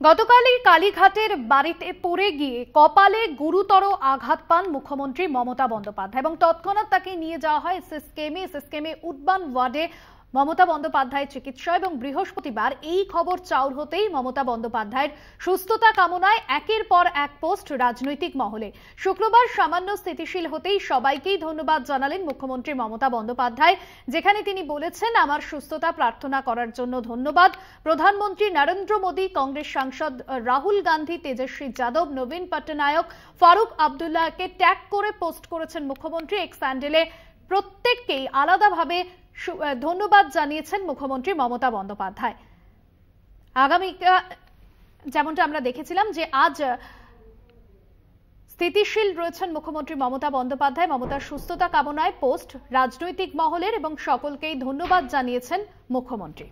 গতকালই কালীঘাটের বাড়িতে পড়ে গিয়ে কপালে গুরুতর আঘাত পান মুখ্যমন্ত্রী মমতা বন্দ্যোপাধ্যায় এবং তৎক্ষণাৎ তাকে নিয়ে যাওয়া হয় এসএসকেএমে উডবান ওয়ার্ডে মমতা বন্দ্যোপাধ্যায়ের চিকিৎসা এবং বৃহস্পতিবার এই খবর চাউর হতেই মমতা বন্দ্যোপাধ্যায়ের সুস্থতা কামনায় একের পর এক পোস্ট রাজনৈতিক মহলে। শুক্রবার সামান্য স্থিতিশীল হতেই সবাইকেই ধন্যবাদ জানালেন মুখ্যমন্ত্রী মমতা বন্দ্যোপাধ্যায়, যেখানে তিনি বলেছেন, আমার সুস্থতা প্রার্থনা করার জন্য ধন্যবাদ। প্রধানমন্ত্রী নরেন্দ্র মোদী, কংগ্রেস সাংসদ রাহুল গান্ধী, তেজস্বী যাদব, নবীন পট্টনায়ক, ফারুক আব্দুল্লাহকে ট্যাগ করে পোস্ট করেছেন মুখ্যমন্ত্রী। এক্স হ্যান্ডেলে প্রত্যেককেই আলাদাভাবে ধন্যবাদ জানিয়েছেন মুখ্যমন্ত্রী মমতা বন্দ্যোপাধ্যায়। আগামীকাল যেমনটা আমরা দেখেছিলাম যে আজ স্থিতিশীল রয়েছেন মুখ্যমন্ত্রী মমতা বন্দ্যোপাধ্যায়। মমতার সুস্থতা কামনায় পোস্ট রাজনৈতিক মহলের এবং সকলকেই ধন্যবাদ জানিয়েছেন মুখ্যমন্ত্রী।